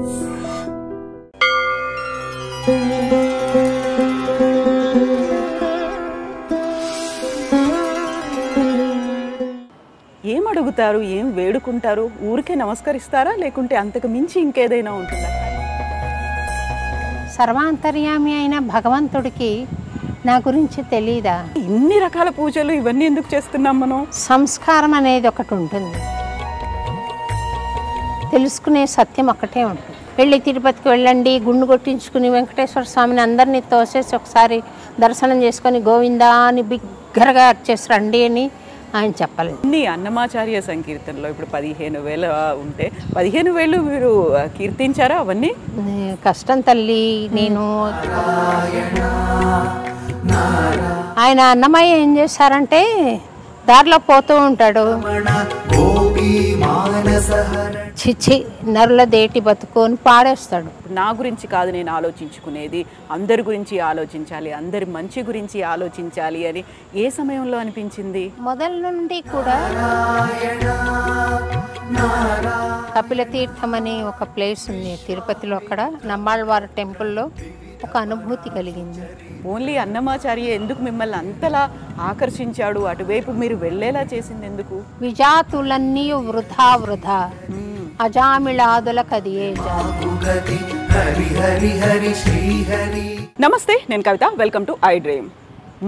ఏం అడుగుతారు, ఏం వేడుకుంటారు? ఊరికే నమస్కరిస్తారా లేకుంటే అంతకు మించి ఇంకేదైనా ఉంటుందా? సర్వాంతర్యామి అయిన భగవంతుడికి నా గురించి తెలీదా? ఇన్ని రకాల పూజలు ఇవన్నీ ఎందుకు చేస్తున్నాం మనం? సంస్కారం అనేది ఒకటి ఉంటుంది, తెలుసుకునే సత్యం ఒకటే ఉంటుంది. వెళ్ళి తిరుపతికి వెళ్ళండి, గుండు కొట్టించుకుని వెంకటేశ్వర స్వామిని అందరినీ తోసేసి ఒకసారి దర్శనం చేసుకొని గోవిందా అని బిగ్గరగా చేసి రండి అని ఆయన చెప్పలేదు. ఇన్ని అన్నమాచార్య సంకీర్తనలో ఇప్పుడు 15,000 ఉంటే 15,000 మీరు కీర్తించారా? అవన్నీ కష్టం తల్లి. నేను ఆయన అన్నమయ్య ఏం చేశారంటే దారిలో పోతూ ఉంటాడు, చిచ్చి నరుల దేటి బతుకొని పాడేస్తాడు. నా గురించి కాదు నేను ఆలోచించుకునేది, అందరి గురించి ఆలోచించాలి, అందరి మంచి గురించి ఆలోచించాలి అని ఏ సమయంలో అనిపించింది? మొదల నుండి కూడా కపిల తీర్థం అని ఒక ప్లేస్ ఉంది తిరుపతిలో, అక్కడ నమ్మాళ్ళవారి టెంపుల్లో ఒక అనుభూతి కలిగింది. ఓన్లీ అన్నమాచార్య ఎందుకు మిమ్మల్ని అంతలా ఆకర్షించాడు, అటువైపు మీరు వెళ్ళేలా చేసింది ఎందుకు? విజాతులన్నీ వృధా వృధా, అజామిళాదుల కదియే. నమస్తే, నేను Kavitha. Welcome to iDream.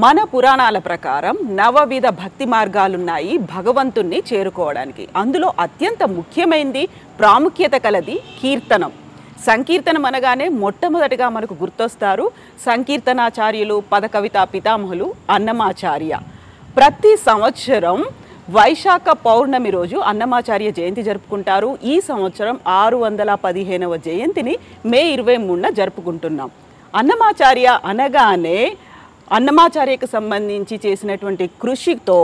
మన పురాణాల ప్రకారం నవవిధ భక్తి మార్గాలున్నాయి భగవంతుణ్ణి చేరుకోవడానికి. అందులో అత్యంత ముఖ్యమైనది, ప్రాముఖ్యత కలది కీర్తనం. సంకీర్తనం అనగానే మొట్టమొదటిగా మనకు గుర్తొస్తారు సంకీర్తనాచార్యులు, పదకవితా పితామహులు అన్నమాచార్య. ప్రతి సంవత్సరం వైశాఖ పౌర్ణమి రోజు అన్నమాచార్య జయంతి జరుపుకుంటారు. ఈ సంవత్సరం 615వ జయంతిని మే 23న జరుపుకుంటున్నాం. అన్నమాచార్య అనగానే అన్నమాచార్యకు సంబంధించి చేసినటువంటి కృషితో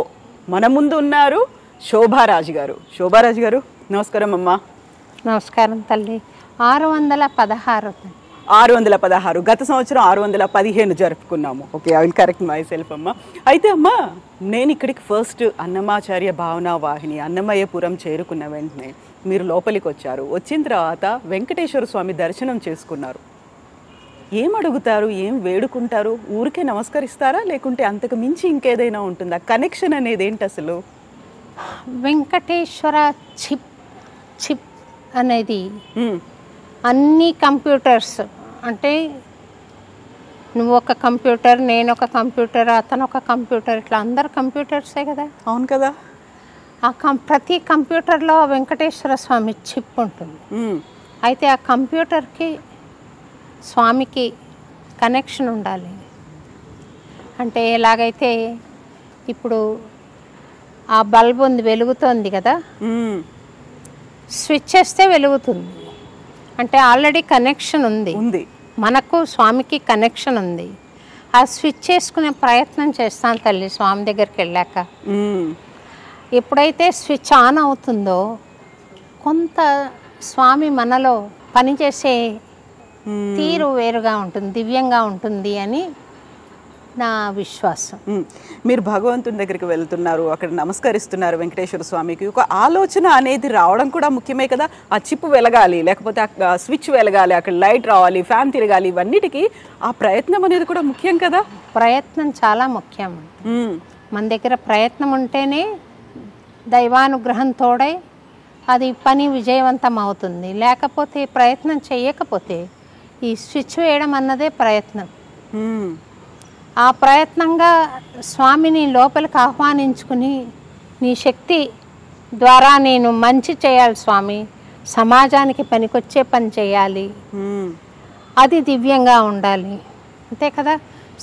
మన ముందు ఉన్నారు శోభారాజు గారు. శోభారాజు గారు నమస్కారం అమ్మా. నమస్కారం తల్లి. 616 గత సంవత్సరం 615 జరుపుకున్నాము. Okay, I will correct myself అమ్మా. అయితే అమ్మా, నేను ఇక్కడికి ఫస్ట్ అన్నమాచార్య భావనా వాహిని అన్నమయ్యపురం చేరుకున్న వెంటనే మీరు లోపలికి వచ్చారు. వచ్చిన తర్వాత వెంకటేశ్వర స్వామి దర్శనం చేసుకున్నారు. ఏం అడుగుతారు, ఏం వేడుకుంటారు? ఊరికే నమస్కరిస్తారా లేకుంటే అంతకు మించి ఇంకేదైనా ఉంటుందా? కనెక్షన్ అనేది ఏంటి అసలు? వెంకటేశ్వర చిప్ అనేది అన్ని కంప్యూటర్స్, అంటే నువ్వు ఒక కంప్యూటర్, నేను ఒక కంప్యూటర్, అతను ఒక కంప్యూటర్, ఇట్లా అందరు కంప్యూటర్సే కదా. అవును కదా. ప్రతి కంప్యూటర్లో వెంకటేశ్వర స్వామి చిప్ ఉంటుంది. అయితే ఆ కంప్యూటర్కి స్వామికి కనెక్షన్ ఉండాలి. అంటే ఎలాగైతే ఇప్పుడు ఆ బల్బ్ ఉంది, వెలుగుతోంది కదా, స్విచ్ చేస్తే వెలుగుతుంది, అంటే ఆల్రెడీ కనెక్షన్ ఉంది. మనకు స్వామికి కనెక్షన్ ఉంది. ఆ స్విచ్ చేసుకునే ప్రయత్నం చేస్తాను తల్లి స్వామి దగ్గరికి వెళ్ళాక. ఎప్పుడైతే స్విచ్ ఆన్ అవుతుందో కొంత స్వామి మనలో పనిచేసే తీరు వేరుగా ఉంటుంది, దివ్యంగా ఉంటుంది అని నా విశ్వాసం. మీరు భగవంతుని దగ్గరికి వెళ్తున్నారు, అక్కడ నమస్కరిస్తున్నారు వెంకటేశ్వర స్వామికి. ఒక ఆలోచన అనేది రావడం కూడా ముఖ్యమే కదా. ఆ చిప్ వెలగాలి, లేకపోతే స్విచ్ వెలగాలి, అక్కడ లైట్ రావాలి, ఫ్యాన్ తిరగాలి, ఇవన్నిటికీ ఆ ప్రయత్నం అనేది కూడా ముఖ్యం కదా. ప్రయత్నం చాలా ముఖ్యం. మన దగ్గర ప్రయత్నం ఉంటేనే దైవానుగ్రహం తోడై అది పని విజయవంతం అవుతుంది. లేకపోతే ప్రయత్నం చేయకపోతే ఈ స్విచ్ వేయడం అన్నదే ప్రయత్నం. ఆ ప్రయత్నంగా స్వామిని లోపలికి ఆహ్వానించుకుని నీ శక్తి ద్వారా నేను మంచి చేయాలి స్వామి, సమాజానికి పనికొచ్చే పని చేయాలి, అది దివ్యంగా ఉండాలి, అంతే కదా.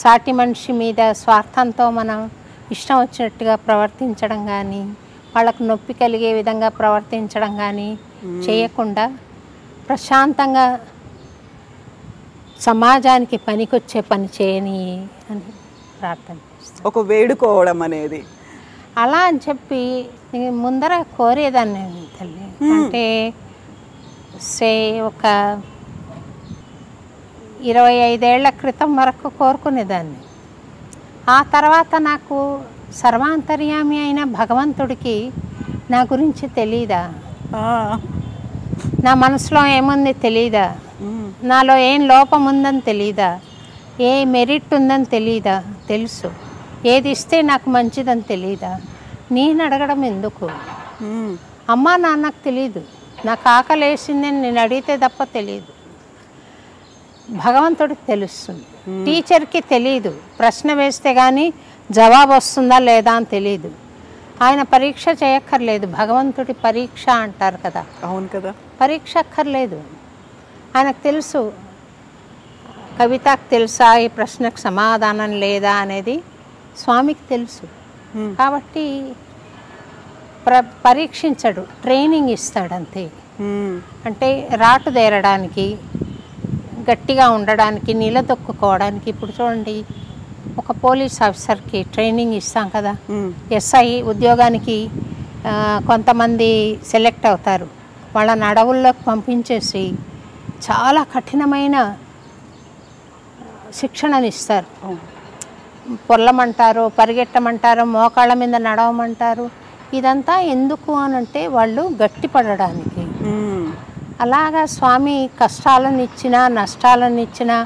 సాటి మనిషి మీద స్వార్థంతో మనం ఇష్టం వచ్చినట్టుగా ప్రవర్తించడం కానీ, వాళ్ళకు నొప్పి కలిగే విధంగా ప్రవర్తించడం కానీ చేయకుండా ప్రశాంతంగా సమాజానికి పనికొచ్చే పని చేయని అని ప్రార్థన చేస్తాను. ఒక వేడుకోవడం అనేది అలా అని చెప్పి ముందర కోరేదాన్ని తల్లి. అంటే ఒక 25 ఏళ్ల క్రితం వరకు కోరుకునేదాన్ని. ఆ తర్వాత నాకు సర్వాంతర్యామి అయిన భగవంతుడికి నా గురించి తెలీదా? నా మనసులో ఏముంది తెలీదా, నాలో ఏం లోపం ఉందని తెలీదా, ఏ మెరిట్ ఉందని తెలీదా, తెలుసు. ఏది ఇస్తే నాకు మంచిదని తెలీదా, నేను అడగడం ఎందుకు? అమ్మా నాన్నకు తెలీదు, నాకు ఆకలి వేసిందని నేను అడిగితే తప్ప తెలియదు. భగవంతుడికి తెలుస్తుంది. టీచర్కి తెలీదు, ప్రశ్న వేస్తే కానీ జవాబు వస్తుందా లేదా అని తెలీదు. ఆయన పరీక్ష చేయక్కర్లేదు. భగవంతుడి పరీక్ష అంటారు కదా, అవును కదా, పరీక్ష అక్కర్లేదు. ఆయనకు తెలుసు. కవితకు తెలుసా ఈ ప్రశ్నకు సమాధానం లేదా అనేది స్వామికి తెలుసు. కాబట్టి పరీక్షించడు, ట్రైనింగ్ ఇస్తాడు అంతే. అంటే రాటు దేరడానికి, గట్టిగా ఉండడానికి, నిలదొక్కుకోవడానికి. ఇప్పుడు చూడండి, ఒక పోలీస్ ఆఫీసర్కి ట్రైనింగ్ ఇస్తాం కదా, ఎస్ఐ ఉద్యోగానికి కొంతమంది సెలెక్ట్ అవుతారు. వాళ్ళని అడవుల్లోకి పంపించేసి చాలా కఠినమైన శిక్షణను ఇస్తారు. పొర్లమంటారు, పరిగెట్టమంటారు, మోకాళ్ళ మీద నడవమంటారు. ఇదంతా ఎందుకు అనంటే వాళ్ళు గట్టిపడడానికి. అలాగా స్వామి కష్టాలను ఇచ్చినా నష్టాలను ఇచ్చినా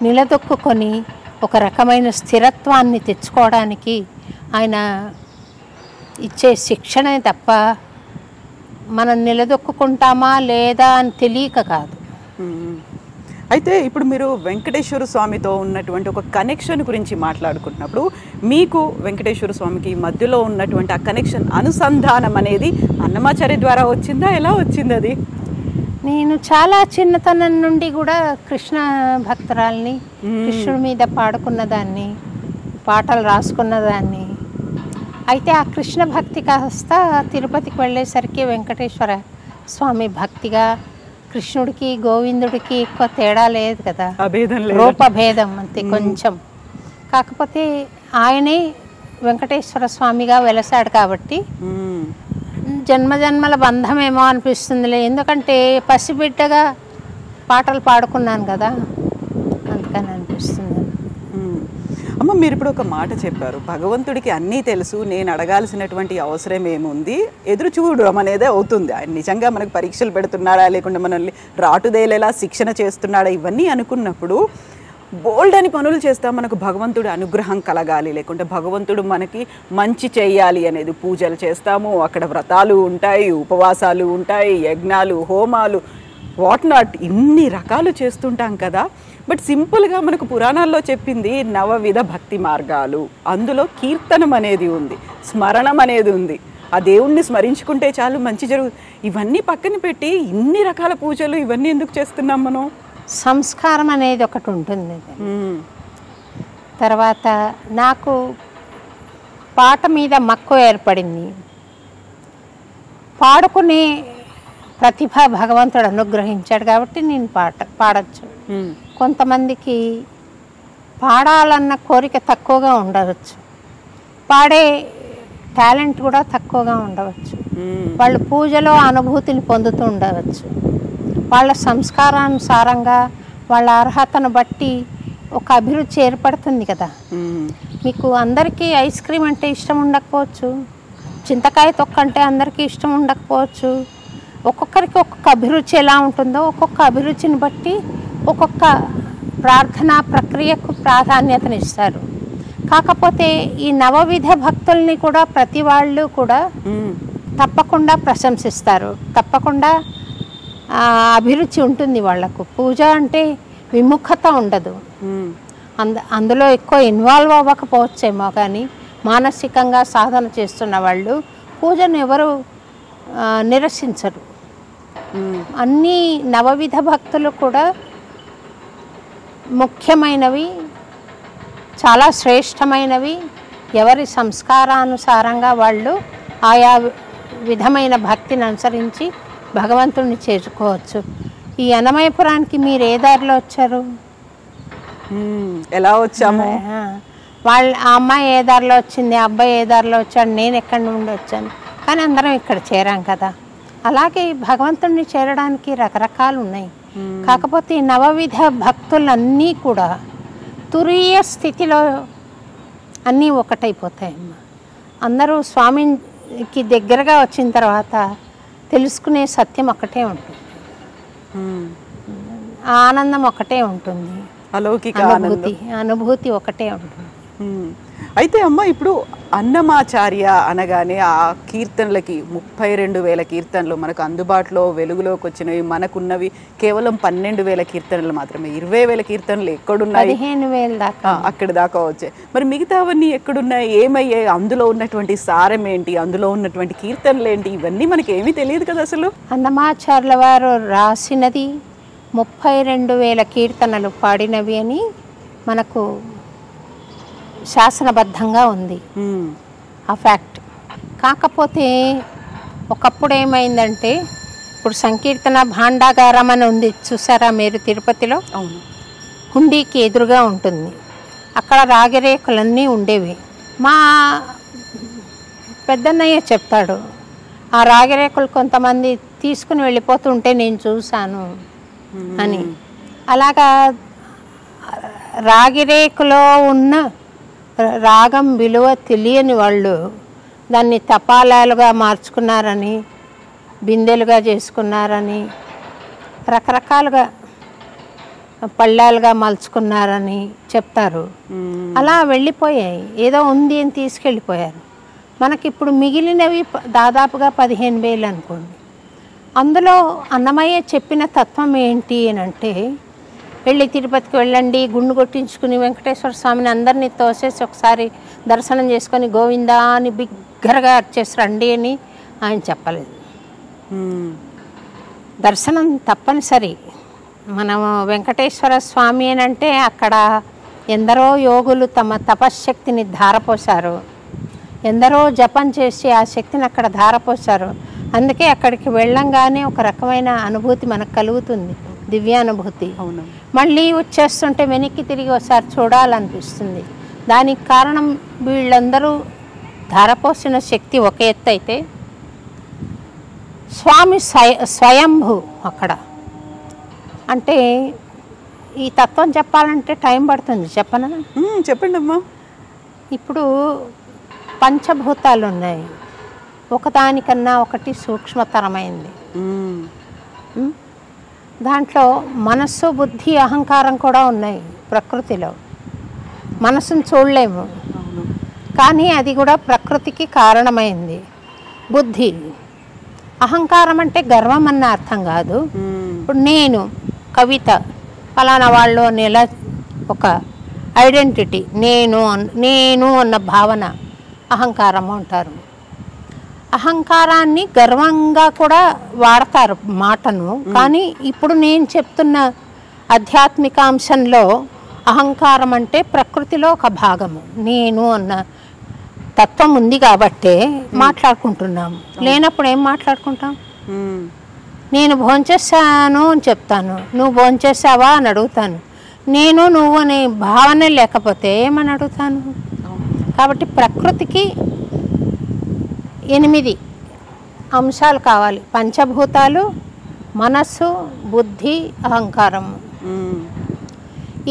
నిలదొక్కుని ఒక రకమైన స్థిరత్వాన్ని తెచ్చుకోవడానికి ఆయన ఇచ్చే శిక్షణే తప్ప మనం నిలదొక్కుంటామా లేదా అని తెలియక కాదు. అయితే ఇప్పుడు మీరు వెంకటేశ్వర స్వామితో ఉన్నటువంటి ఒక కనెక్షన్ గురించి మాట్లాడుకుంటున్నప్పుడు మీకు వెంకటేశ్వర స్వామికి మధ్యలో ఉన్నటువంటి ఆ కనెక్షన్, అనుసంధానం అనేది అన్నమాచార్య ద్వారా వచ్చిందా, ఎలా వచ్చింది అది? నేను చాలా చిన్నతనం నుండి కూడా కృష్ణ భక్తురాల్ని, కృష్ణుడి మీద పాడుకున్నదాన్ని, పాటలు రాసుకున్నదాన్ని. అయితే ఆ కృష్ణ భక్తి కాస్త తిరుపతికి వెళ్ళేసరికి వెంకటేశ్వర స్వామి భక్తిగా, కృష్ణుడికి గోవిందుడికి ఎక్కువ తేడా లేదు కదా, రూపభేదం అంతే కొంచెం. కాకపోతే ఆయనే వెంకటేశ్వర స్వామిగా వెలసాడు కాబట్టి జన్మజన్మల బంధమేమో అనిపిస్తుందిలే. ఎందుకంటే పసిబిడ్డగా పాటలు పాడుకున్నాను కదా, అందుకని అనిపిస్తుంది. అమ్మ, మీరు ఇప్పుడు ఒక మాట చెప్పారు, భగవంతుడికి అన్నీ తెలుసు, నేను అడగాల్సినటువంటి అవసరం ఏముంది, ఎదురు చూడడం అనేది అవుతుంది. ఆయన నిజంగా మనకు పరీక్షలు పెడుతున్నాడా, లేకుంటే మనల్ని రాటుదేలేలా శిక్షణ చేస్తున్నాడా, ఇవన్నీ అనుకున్నప్పుడు బోల్డ్ అని పనులు చేస్తాం. మనకు భగవంతుడి అనుగ్రహం కలగాలి, లేకుంటే భగవంతుడు మనకి మంచి చేయాలి అనేది పూజలు చేస్తాము, అక్కడ వ్రతాలు ఉంటాయి, ఉపవాసాలు ఉంటాయి, యజ్ఞాలు, హోమాలు, వాట్ నాట్, ఇన్ని రకాలు చేస్తుంటాం కదా. బట్ సింపుల్గా మనకు పురాణాల్లో చెప్పింది నవవిధ భక్తి మార్గాలు, అందులో కీర్తనం అనేది ఉంది, స్మరణం అనేది ఉంది. ఆ దేవుణ్ణి స్మరించుకుంటే చాలు మంచి జరుగుతుంది. ఇవన్నీ పక్కన పెట్టి ఇన్ని రకాల పూజలు ఇవన్నీ ఎందుకు చేస్తున్నాం మనం? సంస్కారం అనేది ఒకటి ఉంటుంది. తర్వాత నాకు పాట మీద మక్కువ ఏర్పడింది. పాడుకునే ప్రతిభ భగవంతుడు అనుగ్రహించాడు కాబట్టి నేను పాడచ్చు. కొంతమందికి పాడాలన్న కోరిక తక్కువగా ఉండవచ్చు, పాడే టాలెంట్ కూడా తక్కువగా ఉండవచ్చు. వాళ్ళు పూజలో అనుభూతిని పొందుతూ ఉండవచ్చు. వాళ్ళ సంస్కారానుసారంగా వాళ్ళ అర్హతను బట్టి ఒక అభిరుచి ఏర్పడుతుంది కదా. మీకు అందరికీ ఐస్ క్రీమ్ అంటే ఇష్టం ఉండకపోవచ్చు, చింతకాయ తొక్క అంటే అందరికీ ఇష్టం ఉండకపోవచ్చు. ఒక్కొక్కరికి ఒక్కొక్క అభిరుచి ఎలా ఉంటుందో ఒక్కొక్క అభిరుచిని బట్టి ఒక్కొక్క ప్రార్థనా ప్రక్రియకు ప్రాధాన్యతనిస్తారు. కాకపోతే ఈ నవవిధ భక్తుల్ని కూడా ప్రతి వాళ్ళు కూడా తప్పకుండా ప్రశంసిస్తారు, తప్పకుండా అభిరుచి ఉంటుంది వాళ్లకు. పూజ అంటే విముఖత ఉండదు, అందులో ఎక్కువ ఇన్వాల్వ్ అవ్వకపోవచ్చేమో, కానీ మానసికంగా సాధన చేస్తున్న వాళ్ళు పూజను ఎవరు నిరసించరు. అన్ని నవవిధ భక్తులు కూడా ముఖ్యమైనవి, చాలా శ్రేష్టమైనవి. ఎవరి సంస్కారానుసారంగా వాళ్ళు ఆయా విధమైన భక్తిని అనుసరించి భగవంతుడిని చేరుకోవచ్చు. ఈ అన్నమయపురానికి మీరు ఏ దారిలో వచ్చారు? ఎలా వచ్చాము? వాళ్ళ ఆ అమ్మాయి ఏ దారిలో వచ్చింది, ఆ అబ్బాయి ఏ దారిలో వచ్చాడు, నేను ఎక్కడి నుండి వచ్చాను, కానీ అందరం ఇక్కడ చేరాం కదా. అలాగే భగవంతుడిని చేరడానికి రకరకాలు ఉన్నాయి. కాకపోతే ఈ నవవిధ భక్తులన్నీ కూడా తురీయ స్థితిలో అన్నీ ఒకటైపోతాయమ్మా. అందరూ స్వామికి దగ్గరగా వచ్చిన తర్వాత తెలుసుకునే సత్యం ఒకటే ఉంటుంది. ఆనందం ఒకటే ఉంటుంది, అలౌకిక అనుభూతి ఒకటే ఉంటుంది. అయితే అమ్మ, ఇప్పుడు అన్నమాచార్య అనగానే ఆ కీర్తనలకి 32,000 కీర్తనలు మనకు అందుబాటులో వెలుగులోకి వచ్చినవి, మనకున్నవి కేవలం 12,000 కీర్తనలు మాత్రమే. 20,000 కీర్తనలు ఎక్కడున్నాయి? 15,000 దాకా అక్కడి దాకా వచ్చాయి. మరి మిగతావన్నీ ఎక్కడున్నాయి, ఏమయ్యాయి, అందులో ఉన్నటువంటి సారం ఏంటి, అందులో ఉన్నటువంటి కీర్తనలు ఏంటి, ఇవన్నీ మనకి ఏమీ తెలియదు కదా అసలు. అన్నమాచార్యుల వారు రాసినది 32,000 కీర్తనలు పాడినవి అని మనకు శాసనబద్ధంగా ఉంది ఆ ఫ్యాక్ట్. కాకపోతే ఒకప్పుడు ఏమైందంటే, ఇప్పుడు సంకీర్తన భాండాగారం అని ఉంది చూసారా మీరు తిరుపతిలో? అవును. హుండీకి ఎదురుగా ఉంటుంది, అక్కడ రాగిరేకులన్నీ ఉండేవి. మా పెద్దన్నయ్య చెప్తాడు, ఆ రాగిరేకులు కొంతమంది తీసుకుని వెళ్ళిపోతుంటే నేను చూశాను అని. అలాగా రాగిరేకులో ఉన్న రాగం విలువ తెలియని వాళ్ళు దాన్ని తపాలాలుగా మార్చుకున్నారని, బిందెలుగా చేసుకున్నారని, రకరకాలుగా పళ్ళాలుగా మలుచుకున్నారని చెప్తారు. అలా వెళ్ళిపోయాయి, ఏదో ఉంది అని తీసుకెళ్ళిపోయారు. మనకిప్పుడు మిగిలినవి దాదాపుగా 15,000 అనుకోండి. అందులో అన్నమయ్య చెప్పిన తత్వం ఏంటి అని అంటే, వెళ్ళి తిరుపతికి వెళ్ళండి, గుండు కొట్టించుకుని వెంకటేశ్వర స్వామిని అందరినీ తోసేసి ఒకసారి దర్శనం చేసుకొని గోవిందా అని బిగ్గరగా అర్చేసి రండి అని ఆయన చెప్పలేదు. దర్శనం తప్పనిసరి. మనం వెంకటేశ్వర స్వామి అని అంటే అక్కడ ఎందరో యోగులు తమ తపశ్శక్తిని ధారపోశారు, ఎందరో జపం చేసి ఆ శక్తిని అక్కడ ధారపోశారు. అందుకే అక్కడికి వెళ్ళంగానే ఒక రకమైన అనుభూతి మనకు కలుగుతుంది, దివ్యానుభూతి. మళ్ళీ వచ్చేస్తుంటే వెనక్కి తిరిగి ఒకసారి చూడాలనిపిస్తుంది. దానికి కారణం వీళ్ళందరూ ధారపోసిన శక్తి ఒక ఎత్తు అయితే, స్వామి స్వయంభూ అక్కడ. అంటే ఈ తత్వం చెప్పాలంటే టైం పడుతుంది, చెప్పనా? చెప్పండి అమ్మా. ఇప్పుడు పంచభూతాలు ఉన్నాయి, ఒకదానికన్నా ఒకటి సూక్ష్మతరమైంది. దాంట్లో మనస్సు, బుద్ధి, అహంకారం కూడా ఉన్నాయి. ప్రకృతిలో మనసును చూడలేము, కానీ అది కూడా ప్రకృతికి కారణమైంది. బుద్ధి, అహంకారం అంటే గర్వం అన్న అర్థం కాదు. ఇప్పుడు నేను కవిత ఫలానా వాళ్ళు అని ఎలా ఒక ఐడెంటిటీ, నేను అన్న భావన అహంకారము అంటారు. అహంకారాన్ని గర్వంగా కూడా వాడతారు మాటను. కానీ ఇప్పుడు నేను చెప్తున్న ఆధ్యాత్మిక అంశంలో అహంకారం అంటే ప్రకృతిలో ఒక భాగము. నేను అన్న తత్వం ఉంది కాబట్టే మాట్లాడుకుంటున్నాము. లేనప్పుడు ఏం మాట్లాడుకుంటాం? నేను భోంచేసాను అని చెప్తాను, నువ్వు భోంచేసావా అని అడుగుతాను. నేను నువ్వు అనే భావన లేకపోతే ఏమని అడుగుతాను? కాబట్టి ప్రకృతికి 8 అంశాలు కావాలి. పంచభూతాలు, మనస్సు, బుద్ధి, అహంకారము.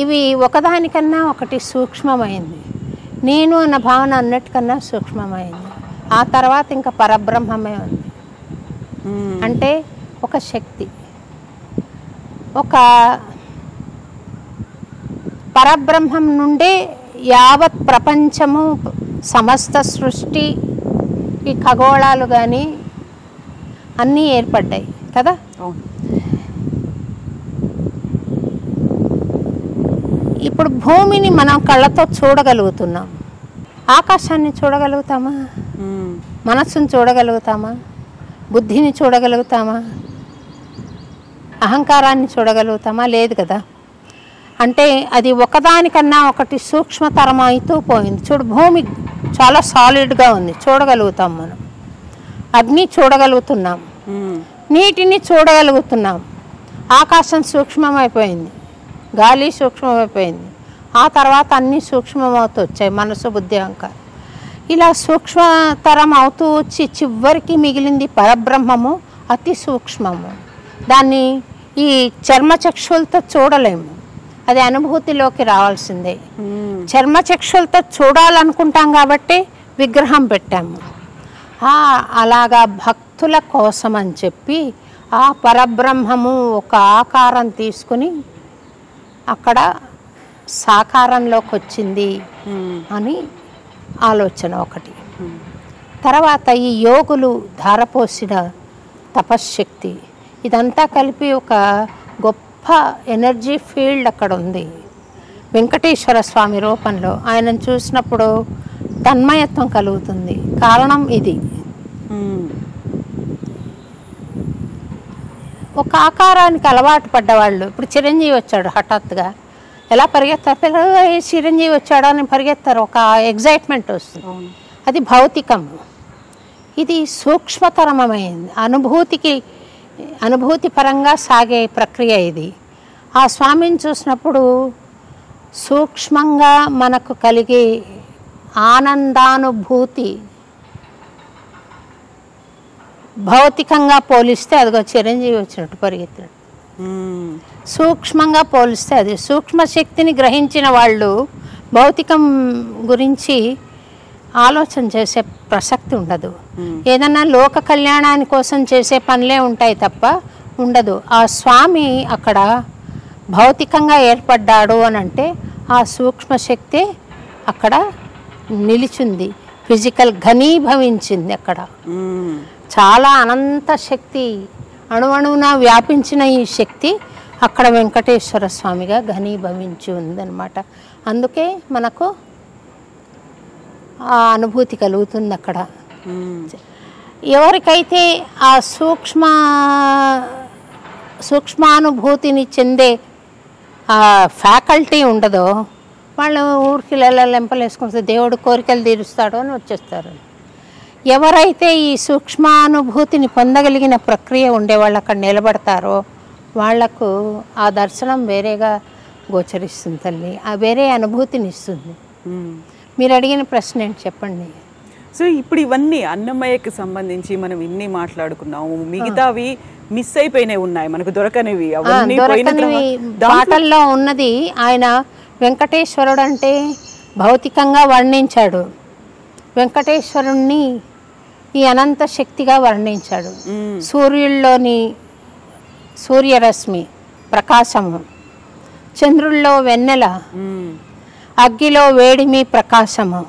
ఇవి ఒకదానికన్నా ఒకటి సూక్ష్మమైంది. నేను అన్న భావన అన్నిటికన్నా సూక్ష్మమైంది. ఆ తర్వాత ఇంకా పరబ్రహ్మమే ఉంది. అంటే ఒక శక్తి, ఒక పరబ్రహ్మం నుండే యావత్ ప్రపంచము, సమస్త సృష్టి, ఈ ఖగోళాలు కానీ అన్నీ ఏర్పడ్డాయి కదా. ఇప్పుడు భూమిని మనం కళ్ళతో చూడగలుగుతున్నాం, ఆకాశాన్ని చూడగలుగుతామా? మనస్సును చూడగలుగుతామా? బుద్ధిని చూడగలుగుతామా? అహంకారాన్ని చూడగలుగుతామా? లేదు కదా. అంటే అది ఒకదానికన్నా ఒకటి సూక్ష్మతరం అవుతూ పోయింది. చూడు, భూమి చాలా సాలిడ్గా ఉంది, చూడగలుగుతాం మనం. అగ్ని చూడగలుగుతున్నాం, నీటిని చూడగలుగుతున్నాం. ఆకాశం సూక్ష్మమైపోయింది, గాలి సూక్ష్మమైపోయింది. ఆ తర్వాత అన్నీ సూక్ష్మమవుతూ వచ్చాయి, మనసు, బుద్ధి, అహంకారం. ఇలా సూక్ష్మతరం అవుతూ వచ్చి చివరికి మిగిలింది పరబ్రహ్మము, అతి సూక్ష్మము. దాన్ని ఈ చర్మచక్షులతో చూడలేము, అది అనుభూతిలోకి రావాల్సిందే. చర్మచక్షులతో చూడాలనుకుంటాం కాబట్టి విగ్రహం పెట్టాము. అలాగా భక్తుల కోసం అని చెప్పి ఆ పరబ్రహ్మము ఒక ఆకారం తీసుకుని అక్కడ సాకారంలోకి వచ్చింది అని ఆలోచన ఒకటి. తర్వాత ఈ యోగులు ధారపోసిన తపశ్శక్తి, ఇదంతా కలిపి ఒక గొప్ప ఎనర్జీ ఫీల్డ్ అక్కడ ఉంది వెంకటేశ్వర స్వామి రూపంలో. ఆయనను చూసినప్పుడు తన్మయత్వం కలుగుతుంది. కారణం ఇది. ఒక ఆకారానికి అలవాటు పడ్డవాళ్ళు, ఇప్పుడు చిరంజీవి వచ్చాడు హఠాత్తుగా, ఎలా పరిగెత్తారు పిల్లలు, చిరంజీవి వచ్చాడు అని పరిగెత్తారు, ఒక ఎగ్జైట్మెంట్ వస్తుంది. అది భౌతికం. ఇది సూక్ష్మతరమైంది, అనుభూతి పరంగా సాగే ప్రక్రియ ఇది. ఆ స్వామిని చూసినప్పుడు సూక్ష్మంగా మనకు కలిగే ఆనందానుభూతి భౌతికంగా పోలిస్తే అదిగో చిరంజీవి వచ్చినట్టు పరిగెత్తినట్టు. సూక్ష్మంగా పోలిస్తే అది సూక్ష్మ శక్తిని గ్రహించిన వాళ్ళు భౌతికం గురించి ఆలోచన చేసే ప్రసక్తి ఉండదు. ఏదన్నా లోక కళ్యాణాని కోసం చేసే పనులే ఉంటాయి తప్ప ఉండదు. ఆ స్వామి అక్కడ భౌతికంగా ఏర్పడ్డాడు అని అంటే ఆ సూక్ష్మ శక్తి అక్కడ నిలిచింది, ఫిజికల్ ఘనీభవించింది. అక్కడ చాలా అనంత శక్తి, అణువణువున వ్యాపించిన ఈ శక్తి అక్కడ వెంకటేశ్వర స్వామిగా ఘనీభవించి ఉందన్నమాట. అందుకే మనకు ఆ అనుభూతి కలుగుతుంది అక్కడ. ఎవరికైతే ఆ సూక్ష్మానుభూతిని చెందే ఫ్యాకల్టీ ఉండదో వాళ్ళు ఊరికి లెంపలేసుకుంటే దేవుడు కోరికలు తీరుస్తాడు అని వచ్చేస్తారు. ఎవరైతే ఈ సూక్ష్మానుభూతిని పొందగలిగిన ప్రక్రియ ఉండేవాళ్ళు అక్కడ నిలబడతారో వాళ్లకు ఆ దర్శనం వేరేగా గోచరిస్తుంది తల్లి, ఆ వేరే అనుభూతిని ఇస్తుంది. మీరు అడిగిన ప్రశ్న ఏంటి చెప్పండి. సో ఇప్పుడు ఇవన్నీ అన్నమయ్యకి సంబంధించి మనం ఇన్ని మాట్లాడుకున్నాము, మిగతావి మిస్ అయిపోయినవి ఉన్నాయి, మనకు దొరకనివి. దొరకనివి పాటల్లో ఉన్నది ఆయన వెంకటేశ్వరుడు అంటే భౌతికంగా వర్ణించాడు, వెంకటేశ్వరుణ్ణి ఈ అనంత శక్తిగా వర్ణించాడు. సూర్యుల్లోని సూర్యరశ్మి ప్రకాశము, చంద్రుల్లో వెన్నెల, అగ్గిలో వేడిమి ప్రకాశము,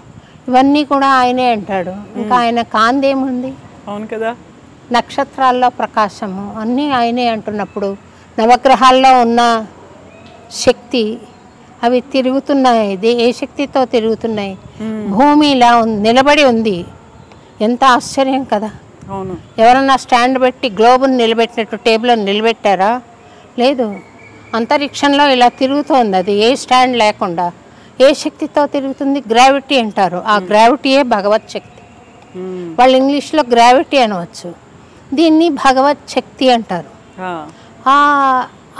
ఇవన్నీ కూడా ఆయనే అంటాడు. ఇంకా ఆయన కాందేముంది? అవును కదా. నక్షత్రాల్లో ప్రకాశము అన్నీ ఆయనే అంటున్నప్పుడు నవగ్రహాల్లో ఉన్న శక్తి అవి తిరుగుతున్నాయి. ఏ శక్తితో తిరుగుతున్నాయి? భూమి ఇలా నిలబడి ఉంది. ఎంత ఆశ్చర్యం కదా. అవును. ఎవరన్నా స్టాండ్ పెట్టి గ్లోబుని నిలబెట్టినట్టు టేబుల్ని నిలబెట్టారా? లేదు. అంతరిక్షంలో ఇలా తిరుగుతోంది, అది ఏ స్టాండ్ లేకుండా. ఏ శక్తితో తిరుగుతుంది? గ్రావిటీ అంటారు. ఆ గ్రావిటీయే భగవత్ శక్తి. వాళ్ళు ఇంగ్లీష్లో గ్రావిటీ అనవచ్చు, దీన్ని భగవత్ శక్తి అంటారు.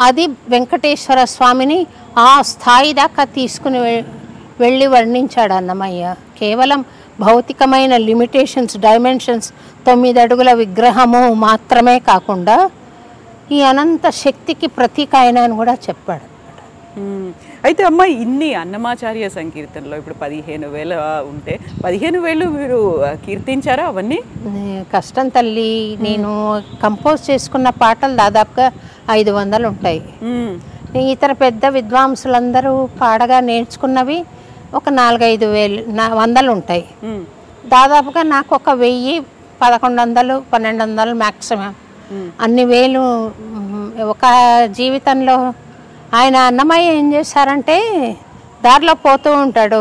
అది వెంకటేశ్వర స్వామిని ఆ స్థాయి దాకా తీసుకుని వెళ్ళి వర్ణించాడు అన్నమయ్య. కేవలం భౌతికమైన లిమిటేషన్స్, డైమెన్షన్స్, 9 అడుగుల విగ్రహము మాత్రమే కాకుండా ఈ అనంత శక్తికి ప్రతీక ఆయన అని కూడా చెప్పాడు. అయితే అమ్మ, ఇన్ని అన్నమాచార్య సంకీర్తనలో ఇప్పుడు 15,000 ఉంటే 15,000 మీరు కీర్తించారా? అవన్నీ కష్టం తల్లి. నేను కంపోజ్ చేసుకున్న పాటలు దాదాపుగా 500 ఉంటాయి. ఇతర పెద్ద విద్వాంసులందరూ పాడగా నేర్చుకున్నవి ఒక 4-5 ఉంటాయి. దాదాపుగా నాకు ఒక 1000, 1100, 1200 మ్యాక్సిమం. అన్ని వేలు ఒక జీవితంలో. ఆయన అన్నమయ్య ఏం చేశారంటే దారిలో పోతూ ఉంటాడు,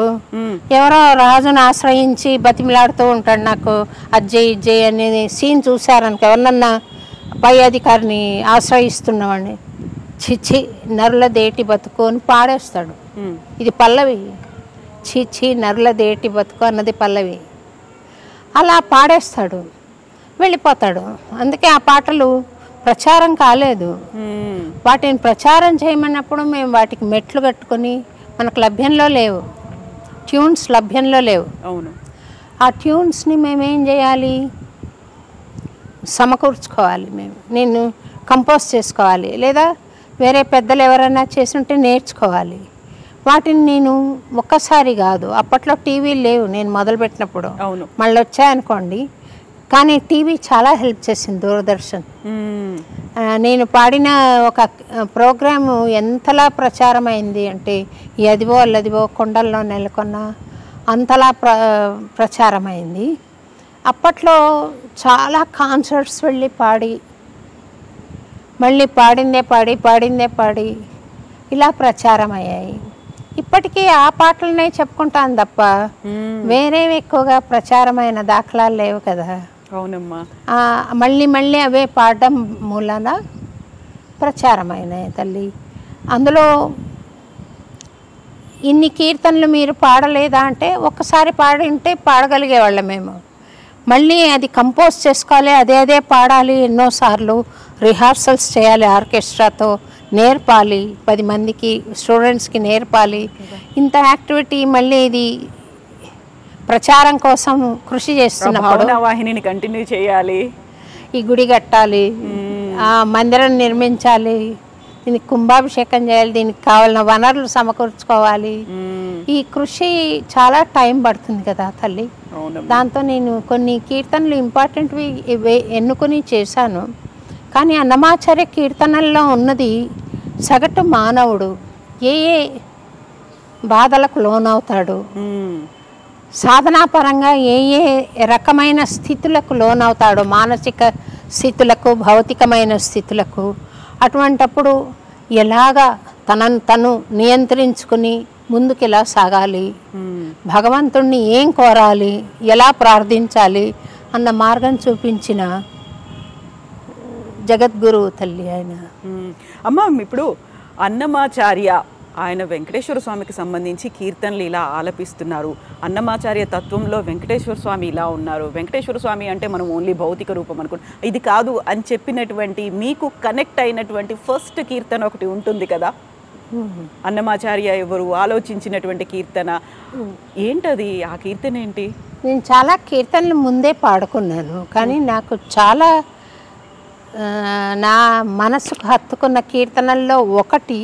ఎవరో రాజును ఆశ్రయించి బతిమిలాడుతూ ఉంటాడు, నాకు అజ్జయ్ ఇజ్జయ్ అనే సీన్ చూశారనుకో, ఎవరినన్నా పై అధికారిని ఆశ్రయిస్తున్నవాడిని, చిచ్చి నరుల దేటి బతుకు అని పాడేస్తాడు. ఇది పల్లవి. చిచ్చి నరుల దేటి బతుకు అన్నది పల్లవి. అలా పాడేస్తాడు, వెళ్ళిపోతాడు. అందుకే ఆ పాటలు ప్రచారం కాలేదు. వాటిని ప్రచారం చేయమన్నప్పుడు మేము వాటికి మెట్లు కట్టుకొని, మనకు లభ్యంలో లేవు, ట్యూన్స్ లభ్యంలో లేవు. అవును. ఆ ట్యూన్స్ని మేమేం చేయాలి? సమకూర్చుకోవాలి. నేను కంపోజ్ చేసుకోవాలి, లేదా వేరే పెద్దలు ఎవరైనా చేస్తుంటే నేర్చుకోవాలి. వాటిని నేను ఒక్కసారి కాదు, అప్పట్లో టీవీలు లేవు నేను మొదలుపెట్టినప్పుడు, అవును, మళ్ళీ వచ్చాయనుకోండి, కానీ టీవీ చాలా హెల్ప్ చేసింది, దూరదర్శన్. నేను పాడిన ఒక ప్రోగ్రాము ఎంతలా ప్రచారమైంది అంటే, ఈ అదివో అల్లదివో కొండల్లో నెలకొన్న అంతలా ప్రచారమైంది. అప్పట్లో చాలా కాన్సర్ట్స్ వెళ్ళి పాడి, మళ్ళీ పాడిందే పాడి ఇలా ప్రచారం అయ్యాయి. ఇప్పటికీ ఆ పాటలనే చెప్పుకుంటాను తప్ప వేరేవి ఎక్కువగా ప్రచారమైన దాఖలాలు లేవు కదా. అవునమ్మా. మళ్ళీ అవే పాడడం మూలాన ప్రచారమైనాయి తల్లి. అందులో ఇన్ని కీర్తనలు మీరు పాడలేదా అంటే, ఒక్కసారి పాడింటే పాడగలిగేవాళ్ళం మేము. మళ్ళీ అది కంపోజ్ చేసుకోవాలి, అదే పాడాలి, ఎన్నోసార్లు రిహార్సల్స్ చేయాలి, ఆర్కెస్ట్రాతో నేర్పాలి, 10 మందికి స్టూడెంట్స్కి నేర్పాలి. ఇంత యాక్టివిటీ మళ్ళీ ఇది ప్రచారం కోసం కృషి చేస్తున్నప్పుడు వాహినిని కంటిన్యూ చేయాలి, ఈ గుడి కట్టాలి, ఆ మందిరం నిర్మించాలి, దీనికి కుంభాభిషేకం చేయాలి, దీనికి కావాలన్న వనరులు సమకూర్చుకోవాలి. ఈ కృషి చాలా టైం పడుతుంది కదా తల్లి. దాంతో నేను కొన్ని కీర్తనలు ఇంపార్టెంట్వి ఎన్నుకొని చేశాను. కానీ అన్నమాచార్య కీర్తనల్లో ఉన్నది సగటు మానవుడు ఏ బాధలకు లోనవుతాడు, సాధనాపరంగా ఏ రకమైన స్థితులకు లోనవుతాడు, మానసిక స్థితులకు, భౌతికమైన స్థితులకు. అటువంటప్పుడు ఎలాగా తను నియంత్రించుకుని ముందుకు ఎలా సాగాలి, భగవంతుణ్ణి ఏం కోరాలి, ఎలా ప్రార్థించాలి అన్న మార్గం చూపించిన జగద్గురువు తల్లి ఆయన. అమ్మ, ఇప్పుడు అన్నమాచార్య ఆయన వెంకటేశ్వర స్వామికి సంబంధించి కీర్తనలు ఇలా ఆలపిస్తున్నారు. అన్నమాచార్య తత్వంలో వెంకటేశ్వర స్వామి ఇలా ఉన్నారు, వెంకటేశ్వర స్వామి అంటే మనం ఓన్లీ భౌతిక రూపం అనుకుంటాం, ఇది కాదు అని చెప్పినటువంటి మీకు కనెక్ట్ అయినటువంటి ఫస్ట్ కీర్తన ఒకటి ఉంటుంది కదా, అన్నమాచార్య ఎవరు ఆలోచించినటువంటి కీర్తన ఏంటది? ఆ కీర్తన ఏంటి? నేను చాలా కీర్తనలు ముందే పాడుకున్నాను, కానీ నాకు చాలా నా మనసుకు హత్తుకున్న కీర్తనల్లో ఒకటి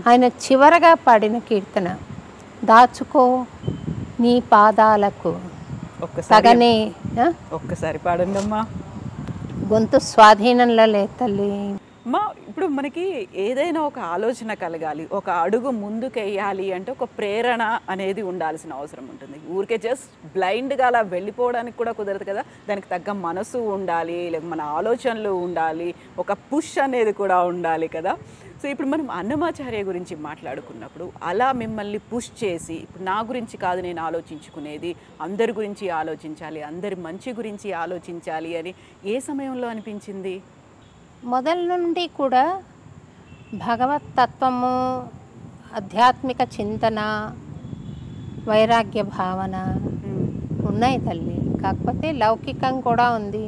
ఆయన చివరగా పాడిన కీర్తన, దాచుకో నీ పాదాలకు తగనే. ఒక్కసారి పాడండి అమ్మా. గొంతు స్వాధీనంలో లే తల్లి. అమ్మా, ఇప్పుడు మనకి ఏదైనా ఒక ఆలోచన కలగాలి, ఒక అడుగు ముందుకు వేయాలి అంటే ఒక ప్రేరణ అనేది ఉండాల్సిన అవసరం ఉంటుంది. ఊరికే జస్ట్ బ్లైండ్గా అలా వెళ్ళిపోవడానికి కూడా కుదరదు కదా, దానికి తగ్గ మనసు ఉండాలి, లేక మన ఆలోచనలు ఉండాలి, ఒక పుష్ అనేది కూడా ఉండాలి కదా. సో ఇప్పుడు మనం అన్నమాచార్య గురించి మాట్లాడుకున్నప్పుడు అలా మిమ్మల్ని పుష్ చేసి, ఇప్పుడు నా గురించి కాదు నేను ఆలోచించుకునేది, అందరి గురించి ఆలోచించాలి, అందరి మంచి గురించి ఆలోచించాలి అని ఏ సమయంలో అనిపించింది? మొదల నుండి కూడా భగవత్ తత్వము, ఆధ్యాత్మిక చింతన, వైరాగ్య భావన ఉన్నాయి తల్లి. కాకపోతే లౌకికం కూడా ఉంది,